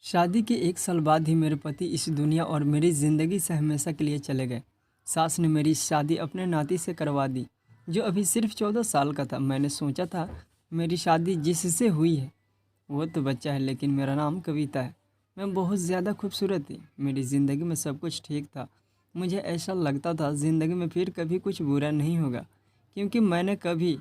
शादी के 1 साल बाद ही मेरे पति इस दुनिया और मेरी ज़िंदगी से हमेशा के लिए चले गए। सास ने मेरी शादी अपने नाती से करवा दी, जो अभी सिर्फ 14 साल का था। मैंने सोचा था मेरी शादी जिससे हुई है वो तो बच्चा है, लेकिन मेरा नाम कविता है। मैं बहुत ज़्यादा खूबसूरत थी, मेरी ज़िंदगी में सब कुछ ठीक था। मुझे ऐसा लगता था ज़िंदगी में फिर कभी कुछ बुरा नहीं होगा, क्योंकि मैंने कभी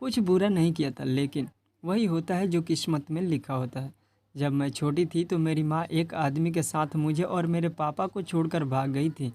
कुछ बुरा नहीं किया था। लेकिन वही होता है जो किस्मत में लिखा होता है। जब मैं छोटी थी तो मेरी माँ एक आदमी के साथ मुझे और मेरे पापा को छोड़कर भाग गई थी।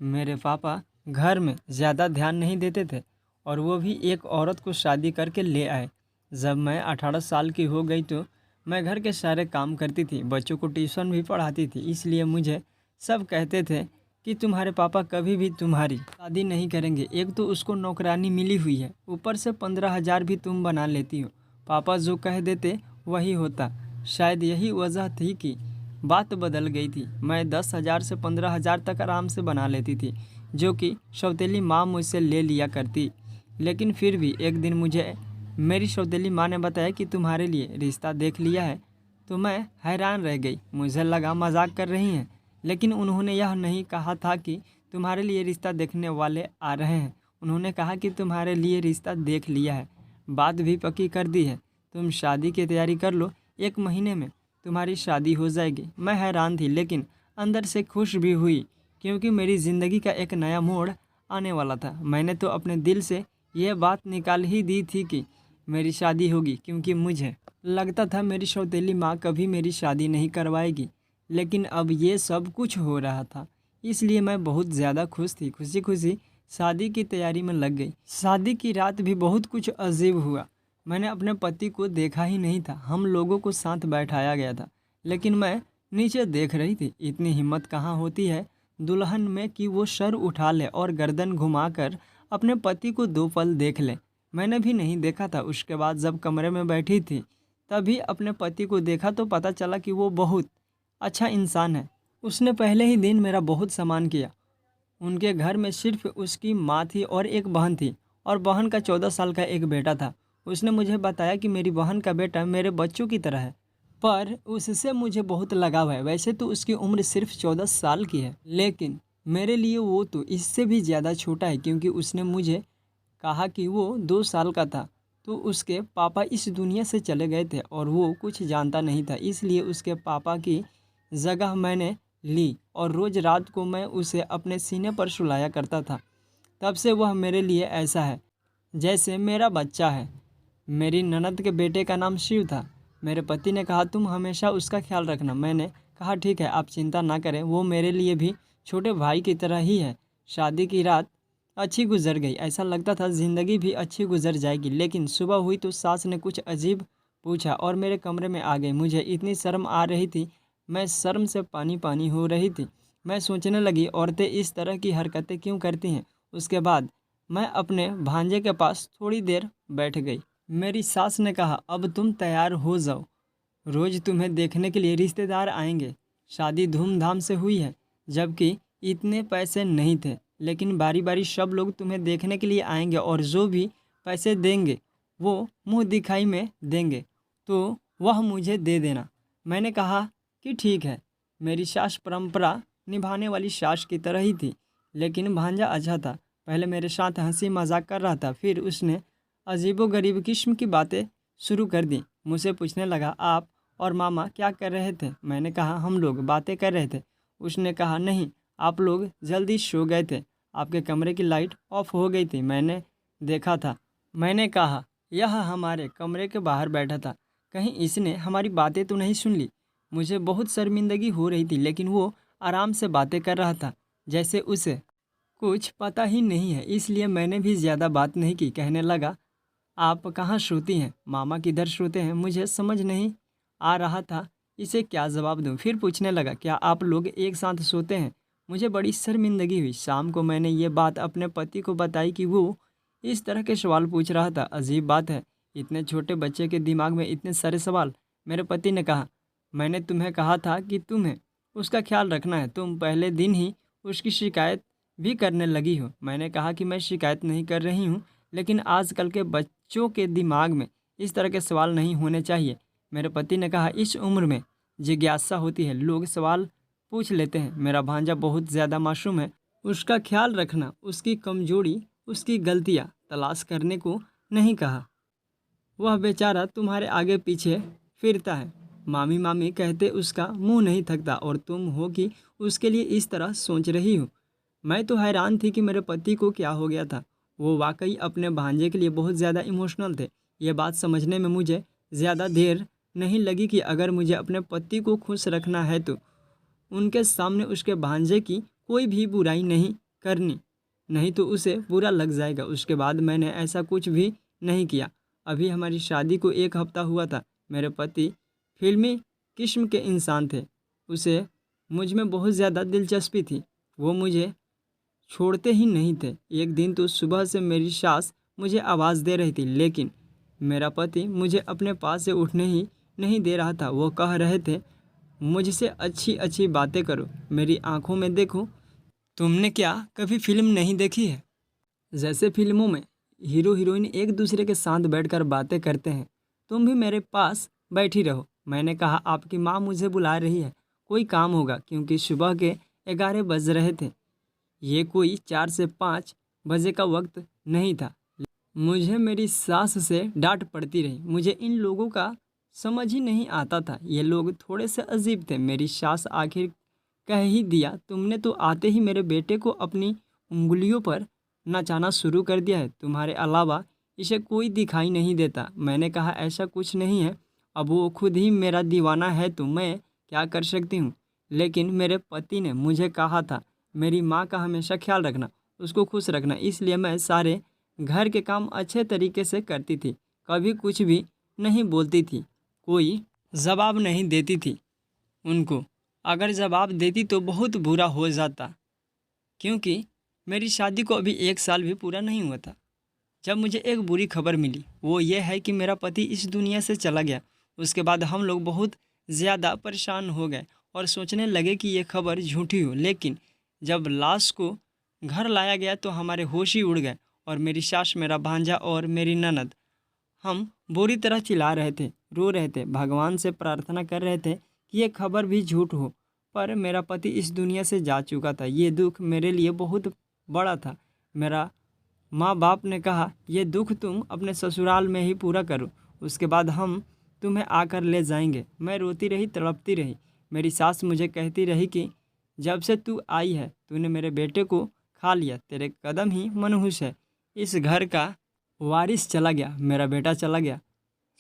मेरे पापा घर में ज़्यादा ध्यान नहीं देते थे, और वो भी एक औरत को शादी करके ले आए। जब मैं 18 साल की हो गई तो मैं घर के सारे काम करती थी, बच्चों को ट्यूशन भी पढ़ाती थी। इसलिए मुझे सब कहते थे कि तुम्हारे पापा कभी भी तुम्हारी शादी नहीं करेंगे। एक तो उसको नौकरानी मिली हुई है, ऊपर से 15,000 भी तुम बना लेती हो। पापा जो कह देते वही होता। शायद यही वजह थी कि बात बदल गई थी। मैं 10,000 से 15,000 तक आराम से बना लेती थी, जो कि सौतेली माँ मुझसे ले लिया करती। लेकिन फिर भी एक दिन मुझे मेरी सौतेली माँ ने बताया कि तुम्हारे लिए रिश्ता देख लिया है। तो मैं हैरान रह गई। मुझे लगा मजाक कर रही हैं, लेकिन उन्होंने यह नहीं कहा था कि तुम्हारे लिए रिश्ता देखने वाले आ रहे हैं। उन्होंने कहा कि तुम्हारे लिए रिश्ता देख लिया है, बात भी पक्की कर दी है। तुम शादी की तैयारी कर लो, 1 महीने में तुम्हारी शादी हो जाएगी। मैं हैरान थी, लेकिन अंदर से खुश भी हुई, क्योंकि मेरी ज़िंदगी का एक नया मोड़ आने वाला था। मैंने तो अपने दिल से यह बात निकाल ही दी थी कि मेरी शादी होगी, क्योंकि मुझे लगता था मेरी सौतेली माँ कभी मेरी शादी नहीं करवाएगी। लेकिन अब ये सब कुछ हो रहा था, इसलिए मैं बहुत ज़्यादा खुश थी। खुशी खुशी शादी की तैयारी में लग गई। शादी की रात भी बहुत कुछ अजीब हुआ। मैंने अपने पति को देखा ही नहीं था। हम लोगों को साथ बैठाया गया था, लेकिन मैं नीचे देख रही थी। इतनी हिम्मत कहाँ होती है दुल्हन में कि वो सर उठा ले और गर्दन घुमाकर अपने पति को 2 पल देख ले। मैंने भी नहीं देखा था। उसके बाद जब कमरे में बैठी थी, तभी अपने पति को देखा तो पता चला कि वो बहुत अच्छा इंसान है। उसने पहले ही दिन मेरा बहुत सम्मान किया। उनके घर में सिर्फ उसकी माँ थी और एक बहन थी, और बहन का 14 साल का एक बेटा था। उसने मुझे बताया कि मेरी बहन का बेटा मेरे बच्चों की तरह है, पर उससे मुझे बहुत लगाव है। वैसे तो उसकी उम्र सिर्फ 14 साल की है, लेकिन मेरे लिए वो तो इससे भी ज़्यादा छोटा है, क्योंकि उसने मुझे कहा कि वो 2 साल का था तो उसके पापा इस दुनिया से चले गए थे, और वो कुछ जानता नहीं था। इसलिए उसके पापा की जगह मैंने ली, और रोज़ रात को मैं उसे अपने सीने पर सुलाया करता था। तब से वह मेरे लिए ऐसा है जैसे मेरा बच्चा है। मेरी ननद के बेटे का नाम शिव था। मेरे पति ने कहा तुम हमेशा उसका ख्याल रखना। मैंने कहा ठीक है, आप चिंता ना करें, वो मेरे लिए भी छोटे भाई की तरह ही है। शादी की रात अच्छी गुजर गई। ऐसा लगता था ज़िंदगी भी अच्छी गुजर जाएगी, लेकिन सुबह हुई तो सास ने कुछ अजीब पूछा और मेरे कमरे में आ गई। मुझे इतनी शर्म आ रही थी, मैं शर्म से पानी पानी हो रही थी। मैं सोचने लगी औरतें इस तरह की हरकतें क्यों करती हैं। उसके बाद मैं अपने भांजे के पास थोड़ी देर बैठ गई। मेरी सास ने कहा अब तुम तैयार हो जाओ, रोज़ तुम्हें देखने के लिए रिश्तेदार आएंगे। शादी धूमधाम से हुई है, जबकि इतने पैसे नहीं थे, लेकिन बारी बारी सब लोग तुम्हें देखने के लिए आएंगे, और जो भी पैसे देंगे वो मुंह दिखाई में देंगे, तो वह मुझे दे देना। मैंने कहा कि ठीक है। मेरी सास परंपरा निभाने वाली सास की तरह ही थी, लेकिन भांजा अच्छा था। पहले मेरे साथ हंसी मजाक कर रहा था, फिर उसने अजीबोगरीब किस्म की बातें शुरू कर दी। मुझसे पूछने लगा आप और मामा क्या कर रहे थे। मैंने कहा हम लोग बातें कर रहे थे। उसने कहा नहीं, आप लोग जल्दी सो गए थे, आपके कमरे की लाइट ऑफ हो गई थी, मैंने देखा था। मैंने कहा यह हमारे कमरे के बाहर बैठा था, कहीं इसने हमारी बातें तो नहीं सुन ली। मुझे बहुत शर्मिंदगी हो रही थी, लेकिन वो आराम से बातें कर रहा था जैसे उसे कुछ पता ही नहीं है। इसलिए मैंने भी ज़्यादा बात नहीं की। कहने लगा आप कहाँ सोती हैं, मामा किधर सोते हैं। मुझे समझ नहीं आ रहा था इसे क्या जवाब दूं। फिर पूछने लगा क्या आप लोग एक साथ सोते हैं। मुझे बड़ी शर्मिंदगी हुई। शाम को मैंने ये बात अपने पति को बताई कि वो इस तरह के सवाल पूछ रहा था। अजीब बात है, इतने छोटे बच्चे के दिमाग में इतने सारे सवाल। मेरे पति ने कहा मैंने तुम्हें कहा था कि तुम्हें उसका ख्याल रखना है, तुम पहले दिन ही उसकी शिकायत भी करने लगी हो। मैंने कहा कि मैं शिकायत नहीं कर रही हूँ, लेकिन आजकल के बच्चों के दिमाग में इस तरह के सवाल नहीं होने चाहिए। मेरे पति ने कहा इस उम्र में जिज्ञासा होती है, लोग सवाल पूछ लेते हैं। मेरा भांजा बहुत ज़्यादा मासूम है, उसका ख्याल रखना, उसकी कमजोरी, उसकी गलतियाँ तलाश करने को नहीं कहा। वह बेचारा तुम्हारे आगे पीछे फिरता है, मामी मामी कहते उसका मुंह नहीं थकता, और तुम हो कि उसके लिए इस तरह सोच रही हो। मैं तो हैरान थी कि मेरे पति को क्या हो गया था। वो वाकई अपने भांजे के लिए बहुत ज़्यादा इमोशनल थे। ये बात समझने में मुझे ज़्यादा देर नहीं लगी कि अगर मुझे अपने पति को खुश रखना है तो उनके सामने उसके भांजे की कोई भी बुराई नहीं करनी, नहीं तो उसे बुरा लग जाएगा। उसके बाद मैंने ऐसा कुछ भी नहीं किया। अभी हमारी शादी को 1 हफ्ता हुआ था। मेरे पति फिल्मी किस्म के इंसान थे, उसे मुझ में बहुत ज़्यादा दिलचस्पी थी। वो मुझे छोड़ते ही नहीं थे। एक दिन तो सुबह से मेरी सास मुझे आवाज़ दे रही थी, लेकिन मेरा पति मुझे अपने पास से उठने ही नहीं दे रहा था। वो कह रहे थे, मुझसे अच्छी अच्छी बातें करो, मेरी आंखों में देखो। तुमने क्या कभी फिल्म नहीं देखी है? जैसे फिल्मों में हीरो हीरोइन एक दूसरे के साथ बैठकर बातें करते हैं, तुम भी मेरे पास बैठी रहो। मैंने कहा, आपकी माँ मुझे बुला रही है, कोई काम होगा, क्योंकि सुबह के 11 बज रहे थे। ये कोई 4 से 5 बजे का वक्त नहीं था। मुझे मेरी सास से डांट पड़ती रही। मुझे इन लोगों का समझ ही नहीं आता था। ये लोग थोड़े से अजीब थे। मेरी सास आखिर कह ही दिया, तुमने तो आते ही मेरे बेटे को अपनी उंगलियों पर नचाना शुरू कर दिया है, तुम्हारे अलावा इसे कोई दिखाई नहीं देता। मैंने कहा, ऐसा कुछ नहीं है, अब वो खुद ही मेरा दीवाना है तो मैं क्या कर सकती हूँ। लेकिन मेरे पति ने मुझे कहा था, मेरी माँ का हमेशा ख्याल रखना, उसको खुश रखना, इसलिए मैं सारे घर के काम अच्छे तरीके से करती थी, कभी कुछ भी नहीं बोलती थी, कोई जवाब नहीं देती थी उनको। अगर जवाब देती तो बहुत बुरा हो जाता, क्योंकि मेरी शादी को अभी 1 साल भी पूरा नहीं हुआ था जब मुझे एक बुरी खबर मिली। वो ये है कि मेरा पति इस दुनिया से चला गया। उसके बाद हम लोग बहुत ज़्यादा परेशान हो गए और सोचने लगे कि ये खबर झूठी हो। लेकिन जब लाश को घर लाया गया तो हमारे होश ही उड़ गए, और मेरी सास, मेरा भांजा और मेरी ननद, हम बुरी तरह चिल्ला रहे थे, रो रहे थे, भगवान से प्रार्थना कर रहे थे कि ये खबर भी झूठ हो। पर मेरा पति इस दुनिया से जा चुका था। ये दुख मेरे लिए बहुत बड़ा था। मेरा माँ बाप ने कहा, ये दुख तुम अपने ससुराल में ही पूरा करो, उसके बाद हम तुम्हें आकर ले जाएंगे। मैं रोती रही, तड़पती रही। मेरी सास मुझे कहती रही कि जब से तू आई है तूने मेरे बेटे को खा लिया, तेरे कदम ही मनहूस है। इस घर का वारिस चला गया, मेरा बेटा चला गया,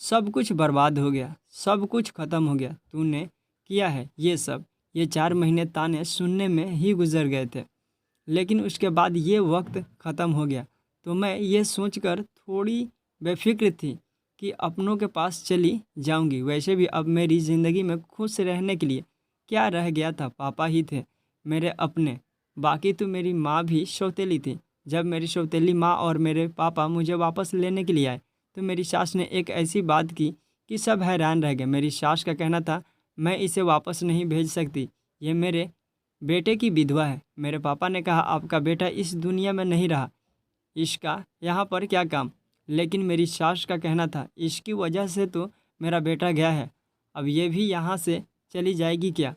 सब कुछ बर्बाद हो गया, सब कुछ ख़त्म हो गया। तूने किया है ये सब। ये 4 महीने ताने सुनने में ही गुजर गए थे, लेकिन उसके बाद ये वक्त ख़त्म हो गया तो मैं ये सोचकर थोड़ी बेफिक्र थी कि अपनों के पास चली जाऊंगी। वैसे भी अब मेरी ज़िंदगी में खुश रहने के लिए क्या रह गया था? पापा ही थे मेरे अपने, बाकी तो मेरी माँ भी सौतेली थी। जब मेरी सौतेली माँ और मेरे पापा मुझे वापस लेने के लिए आए तो मेरी सास ने एक ऐसी बात की कि सब हैरान रह गए। मेरी सास का कहना था, मैं इसे वापस नहीं भेज सकती, ये मेरे बेटे की विधवा है। मेरे पापा ने कहा, आपका बेटा इस दुनिया में नहीं रहा, इसका यहाँ पर क्या काम? लेकिन मेरी सास का कहना था, इसकी वजह से तो मेरा बेटा गया है, अब ये भी यहाँ से चली जाएगी क्या?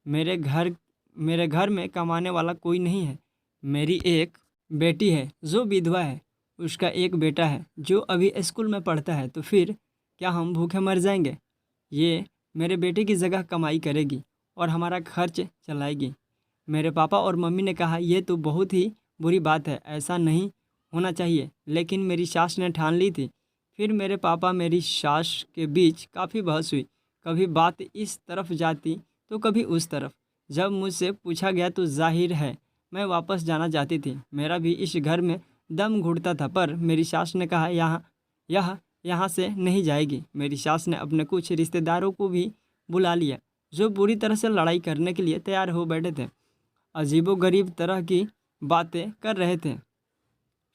मेरे घर में कमाने वाला कोई नहीं है। मेरी एक बेटी है जो विधवा है, उसका एक बेटा है जो अभी स्कूल में पढ़ता है, तो फिर क्या हम भूखे मर जाएंगे? ये मेरे बेटे की जगह कमाई करेगी और हमारा खर्च चलाएगी। मेरे पापा और मम्मी ने कहा, यह तो बहुत ही बुरी बात है, ऐसा नहीं होना चाहिए, लेकिन मेरी सास ने ठान ली थी। फिर मेरे पापा मेरी सास के बीच काफ़ी बहस हुई, कभी बात इस तरफ जाती तो कभी उस तरफ। जब मुझसे पूछा गया तो जाहिर है मैं वापस जाना चाहती थी। मेरा भी इस घर में दम घुटता था, पर मेरी सास ने कहा, यहाँ से नहीं जाएगी। मेरी सास ने अपने कुछ रिश्तेदारों को भी बुला लिया जो बुरी तरह से लड़ाई करने के लिए तैयार हो बैठे थे, अजीबोगरीब तरह की बातें कर रहे थे।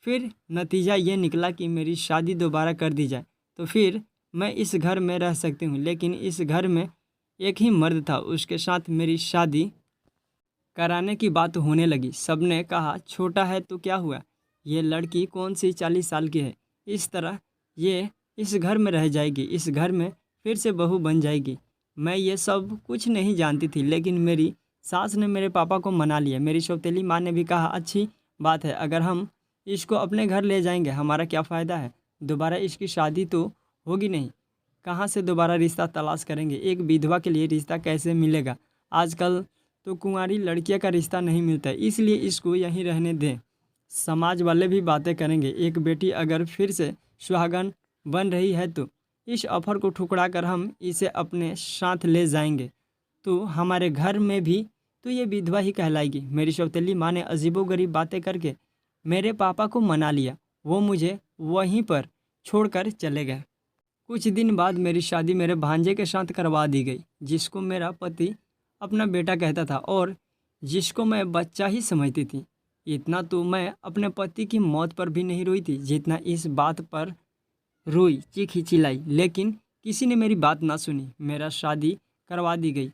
फिर नतीजा ये निकला कि मेरी शादी दोबारा कर दी जाए तो फिर मैं इस घर में रह सकती हूँ। लेकिन इस घर में एक ही मर्द था, उसके साथ मेरी शादी कराने की बात होने लगी। सबने कहा, छोटा है तो क्या हुआ, ये लड़की कौन सी 40 साल की है, इस तरह ये इस घर में रह जाएगी, इस घर में फिर से बहू बन जाएगी। मैं ये सब कुछ नहीं जानती थी, लेकिन मेरी सास ने मेरे पापा को मना लिया। मेरी सौतेली माँ ने भी कहा, अच्छी बात है, अगर हम इसको अपने घर ले जाएंगे हमारा क्या फ़ायदा है, दोबारा इसकी शादी तो होगी नहीं, कहाँ से दोबारा रिश्ता तलाश करेंगे, एक विधवा के लिए रिश्ता कैसे मिलेगा, आजकल तो कुंवारी लड़कियां का रिश्ता नहीं मिलता है, इसलिए इसको यहीं रहने दें, समाज वाले भी बातें करेंगे, एक बेटी अगर फिर से सुहागन बन रही है तो इस ऑफर को ठुकरा कर हम इसे अपने साथ ले जाएंगे, तो हमारे घर में भी तो ये विधवा ही कहलाएगी। मेरी सौतेली माँ ने अजीबोगरीब बातें करके मेरे पापा को मना लिया, वो मुझे वहीं पर छोड़कर चले गए। कुछ दिन बाद मेरी शादी मेरे भांजे के साथ करवा दी गई, जिसको मेरा पति अपना बेटा कहता था और जिसको मैं बच्चा ही समझती थी। इतना तो मैं अपने पति की मौत पर भी नहीं रोई थी जितना इस बात पर रोई, चीखी चिल्लाई, लेकिन किसी ने मेरी बात ना सुनी। मेरा शादी करवा दी गई।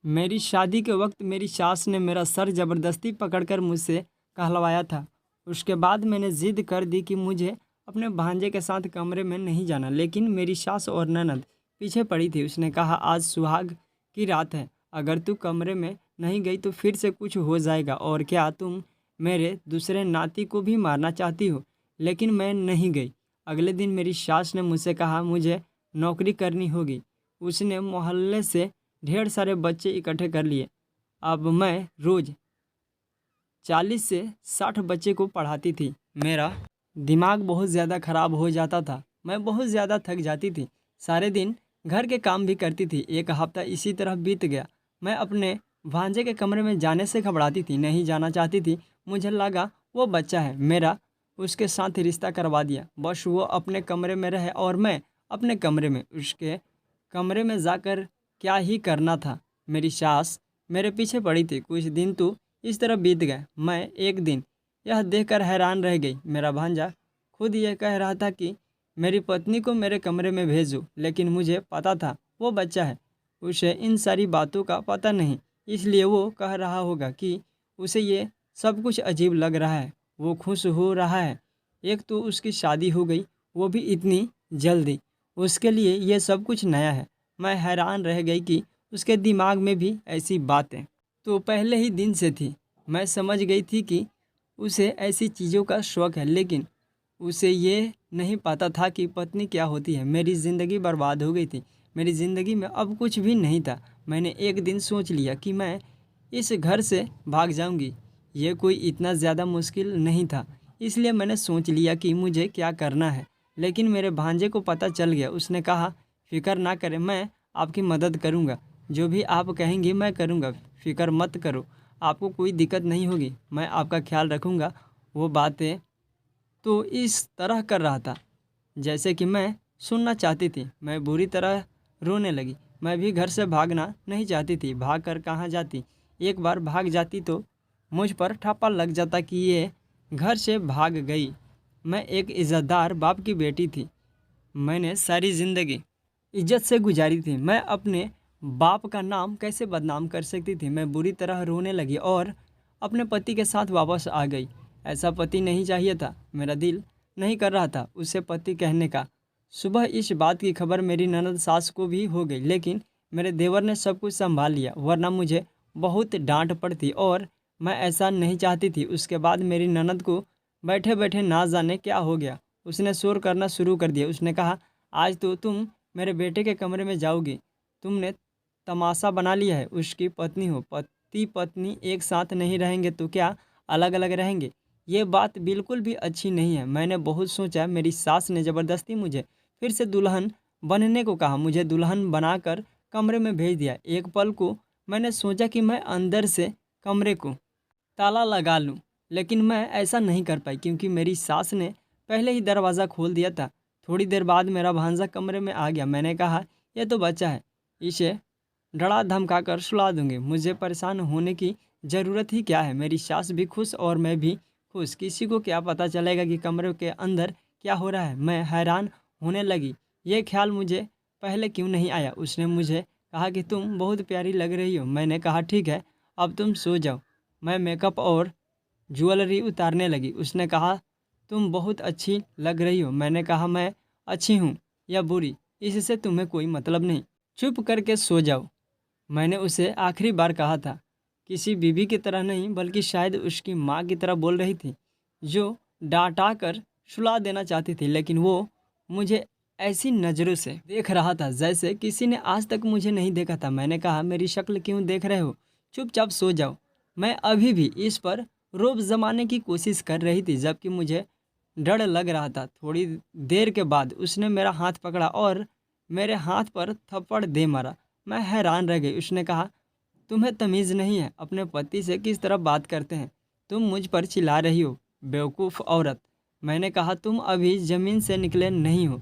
मेरी शादी के वक्त मेरी सास ने मेरा सर ज़बरदस्ती पकड़कर मुझसे कहलवाया था। उसके बाद मैंने ज़िद कर दी कि मुझे अपने भांजे के साथ कमरे में नहीं जाना, लेकिन मेरी सास और ननद पीछे पड़ी थी। उसने कहा, आज सुहाग की रात है, अगर तू कमरे में नहीं गई तो फिर से कुछ हो जाएगा, और क्या तुम मेरे दूसरे नाती को भी मारना चाहती हो। लेकिन मैं नहीं गई। अगले दिन मेरी सास ने मुझसे कहा, मुझे नौकरी करनी होगी। उसने मोहल्ले से ढेर सारे बच्चे इकट्ठे कर लिए। अब मैं रोज़ 40 से 60 बच्चे को पढ़ाती थी। मेरा दिमाग बहुत ज़्यादा ख़राब हो जाता था, मैं बहुत ज़्यादा थक जाती थी, सारे दिन घर के काम भी करती थी। एक हफ्ता इसी तरह बीत गया। मैं अपने भांजे के कमरे में जाने से घबराती थी, नहीं जाना चाहती थी। मुझे लगा वो बच्चा है, मेरा उसके साथ रिश्ता करवा दिया, बस वो अपने कमरे में रहे और मैं अपने कमरे में। उसके कमरे में जाकर क्या ही करना था। मेरी सास मेरे पीछे पड़ी थी। कुछ दिन तो इस तरह बीत गए। मैं एक दिन यह देखकर हैरान रह गई, मेरा भांजा खुद ये कह रहा था कि मेरी पत्नी को मेरे कमरे में भेजो, लेकिन मुझे पता था वो बच्चा है, उसे इन सारी बातों का पता नहीं, इसलिए वो कह रहा होगा कि उसे ये सब कुछ अजीब लग रहा है, वो खुश हो रहा है। एक तो उसकी शादी हो गई, वो भी इतनी जल्दी, उसके लिए ये सब कुछ नया है। मैं हैरान रह गई कि उसके दिमाग में भी ऐसी बातें तो पहले ही दिन से थी। मैं समझ गई थी कि उसे ऐसी चीज़ों का शौक़ है, लेकिन उसे ये नहीं पता था कि पत्नी क्या होती है। मेरी ज़िंदगी बर्बाद हो गई थी। मेरी ज़िंदगी में अब कुछ भी नहीं था। मैंने एक दिन सोच लिया कि मैं इस घर से भाग जाऊंगी। ये कोई इतना ज़्यादा मुश्किल नहीं था, इसलिए मैंने सोच लिया कि मुझे क्या करना है। लेकिन मेरे भांजे को पता चल गया। उसने कहा, फ़िक्र ना करें, मैं आपकी मदद करूँगा, जो भी आप कहेंगी मैं करूँगा, फ़िक्र मत करो, आपको कोई दिक्कत नहीं होगी, मैं आपका ख्याल रखूँगा। वो बातें तो इस तरह कर रहा था जैसे कि मैं सुनना चाहती थी। मैं बुरी तरह रोने लगी। मैं भी घर से भागना नहीं चाहती थी। भाग कर कहाँ जाती? एक बार भाग जाती तो मुझ पर ठप्पा लग जाता कि ये घर से भाग गई। मैं एक इज़्ज़तदार बाप की बेटी थी। मैंने सारी ज़िंदगी इज्जत से गुजारी थी। मैं अपने बाप का नाम कैसे बदनाम कर सकती थी? मैं बुरी तरह रोने लगी और अपने पति के साथ वापस आ गई। ऐसा पति नहीं चाहिए था। मेरा दिल नहीं कर रहा था उसे पति कहने का। सुबह इस बात की खबर मेरी ननद सास को भी हो गई, लेकिन मेरे देवर ने सब कुछ संभाल लिया, वरना मुझे बहुत डांट पड़ती और मैं ऐसा नहीं चाहती थी। उसके बाद मेरी ननद को बैठे बैठे ना जाने क्या हो गया, उसने शोर करना शुरू कर दिया। उसने कहा, आज तो तुम मेरे बेटे के कमरे में जाओगी। तुमने तमाशा बना लिया है। उसकी पत्नी हो, पति पत्नी एक साथ नहीं रहेंगे तो क्या अलग अलग रहेंगे? ये बात बिल्कुल भी अच्छी नहीं है। मैंने बहुत सोचा। मेरी सास ने ज़बरदस्ती मुझे फिर से दुल्हन बनने को कहा। मुझे दुल्हन बनाकर कमरे में भेज दिया। एक पल को मैंने सोचा कि मैं अंदर से कमरे को ताला लगा लूं, लेकिन मैं ऐसा नहीं कर पाई क्योंकि मेरी सास ने पहले ही दरवाज़ा खोल दिया था। थोड़ी देर बाद मेरा भांजा कमरे में आ गया। मैंने कहा, यह तो बच्चा है, इसे डरा धमका कर सुला दूंगी। मुझे परेशान होने की ज़रूरत ही क्या है? मेरी सास भी खुश और मैं भी खुश। किसी को क्या पता चलेगा कि कमरे के अंदर क्या हो रहा है? मैं हैरान होने लगी। ये ख्याल मुझे पहले क्यों नहीं आया? उसने मुझे कहा कि तुम बहुत प्यारी लग रही हो। मैंने कहा, ठीक है, अब तुम सो जाओ। मैं मेकअप और ज्वेलरी उतारने लगी। उसने कहा, तुम बहुत अच्छी लग रही हो। मैंने कहा, मैं अच्छी हूँ या बुरी, इससे तुम्हें कोई मतलब नहीं। चुप करके सो जाओ। मैंने उसे आखिरी बार कहा था, किसी बीवी की तरह नहीं बल्कि शायद उसकी माँ की तरह बोल रही थी, जो डांटा कर सुला देना चाहती थी, लेकिन वो मुझे ऐसी नज़रों से देख रहा था जैसे किसी ने आज तक मुझे नहीं देखा था। मैंने कहा, मेरी शक्ल क्यों देख रहे हो, चुपचाप सो जाओ। मैं अभी भी इस पर रोब जमाने की कोशिश कर रही थी, जबकि मुझे डर लग रहा था। थोड़ी देर के बाद उसने मेरा हाथ पकड़ा और मेरे हाथ पर थप्पड़ दे मारा। मैं हैरान रह गई। उसने कहा, तुम्हें तमीज़ नहीं है, अपने पति से किस तरह बात करते हैं। तुम मुझ पर चिल्ला रही हो, बेवकूफ़ औरत। मैंने कहा, तुम अभी ज़मीन से निकले नहीं हो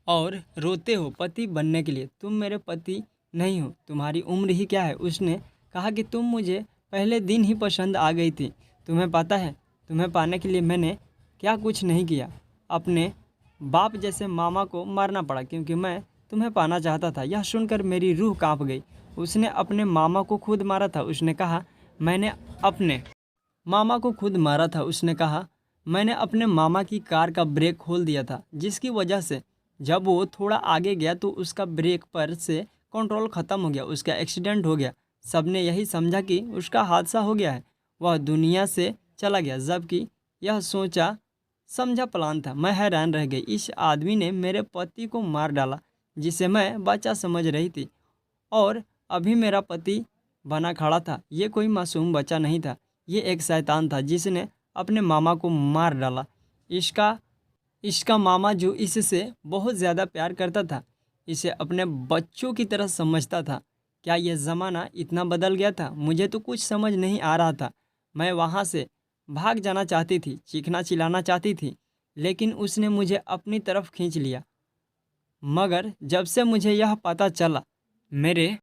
और रोते हो पति बनने के लिए। तुम मेरे पति नहीं हो, तुम्हारी उम्र ही क्या है। उसने कहा कि तुम मुझे पहले दिन ही पसंद आ गई थी। तुम्हें पता है, तुम्हें पाने के लिए मैंने क्या कुछ नहीं किया। अपने बाप जैसे मामा को मारना पड़ा क्योंकि मैं तुम्हें पाना चाहता था। यह सुनकर मेरी रूह कांप गई। उसने अपने मामा को खुद मारा था। उसने कहा, मैंने अपने मामा को खुद मारा था। उसने कहा, मैंने अपने मामा की कार का ब्रेक खोल दिया था, जिसकी वजह से जब वो थोड़ा आगे गया तो उसका ब्रेक पर से कंट्रोल ख़त्म हो गया, उसका एक्सीडेंट हो गया। सबने यही समझा कि उसका हादसा हो गया है, वह दुनिया से चला गया, जबकि यह सोचा समझा प्लान था। मैं हैरान रह गई। इस आदमी ने मेरे पति को मार डाला, जिसे मैं बच्चा समझ रही थी, और अभी मेरा पति बना खड़ा था। ये कोई मासूम बच्चा नहीं था, ये एक शैतान था जिसने अपने मामा को मार डाला। इसका इसका मामा, जो इससे बहुत ज़्यादा प्यार करता था, इसे अपने बच्चों की तरह समझता था। क्या यह ज़माना इतना बदल गया था? मुझे तो कुछ समझ नहीं आ रहा था। मैं वहाँ से भाग जाना चाहती थी, चीखना चिल्लाना चाहती थी, लेकिन उसने मुझे अपनी तरफ खींच लिया। मगर जब से मुझे यह पता चला मेरे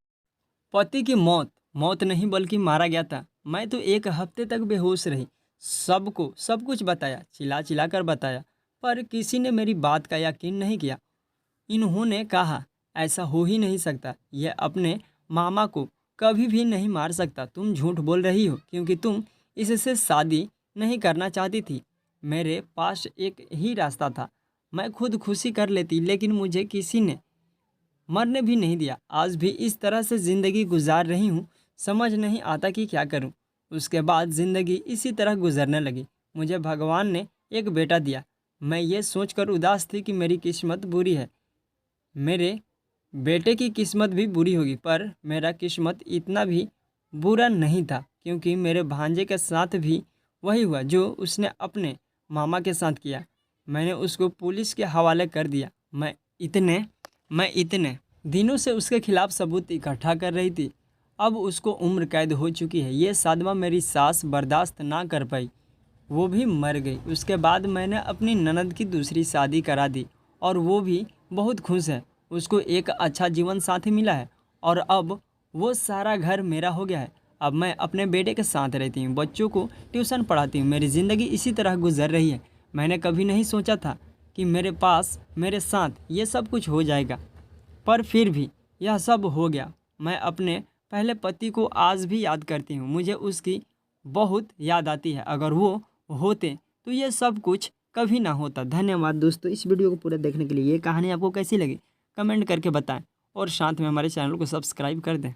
पति की मौत मौत नहीं बल्कि मारा गया था, मैं तो एक हफ्ते तक बेहोश रही। सबको सब कुछ बताया, चिल्ला चिल्ला कर बताया, पर किसी ने मेरी बात का यकीन नहीं किया। इन्होंने कहा, ऐसा हो ही नहीं सकता, यह अपने मामा को कभी भी नहीं मार सकता। तुम झूठ बोल रही हो क्योंकि तुम इससे शादी नहीं करना चाहती थी। मेरे पास एक ही रास्ता था, मैं खुद खुशी कर लेती, लेकिन मुझे किसी ने मरने भी नहीं दिया। आज भी इस तरह से ज़िंदगी गुजार रही हूँ, समझ नहीं आता कि क्या करूँ। उसके बाद ज़िंदगी इसी तरह गुजरने लगी। मुझे भगवान ने एक बेटा दिया। मैं ये सोचकर उदास थी कि मेरी किस्मत बुरी है। मेरे बेटे की किस्मत भी बुरी होगी, पर मेरा किस्मत इतना भी बुरा नहीं था, क्योंकि मेरे भांजे के साथ भी वही हुआ जो उसने अपने मामा के साथ किया। मैंने उसको पुलिस के हवाले कर दिया। मैं इतने दिनों से उसके खिलाफ सबूत इकट्ठा कर रही थी। अब उसको उम्र कैद हो चुकी है। ये सदमा मेरी सास बर्दाश्त ना कर पाई, वो भी मर गई। उसके बाद मैंने अपनी ननद की दूसरी शादी करा दी और वो भी बहुत खुश है। उसको एक अच्छा जीवन साथी मिला है और अब वो सारा घर मेरा हो गया है। अब मैं अपने बेटे के साथ रहती हूँ, बच्चों को ट्यूशन पढ़ाती हूँ। मेरी ज़िंदगी इसी तरह गुजर रही है। मैंने कभी नहीं सोचा था कि मेरे पास मेरे साथ ये सब कुछ हो जाएगा, पर फिर भी यह सब हो गया। मैं अपने पहले पति को आज भी याद करती हूँ, मुझे उसकी बहुत याद आती है। अगर वो होते तो ये सब कुछ कभी ना होता। धन्यवाद दोस्तों, इस वीडियो को पूरा देखने के लिए। ये कहानी आपको कैसी लगी कमेंट करके बताएं और साथ में हमारे चैनल को सब्सक्राइब कर दें।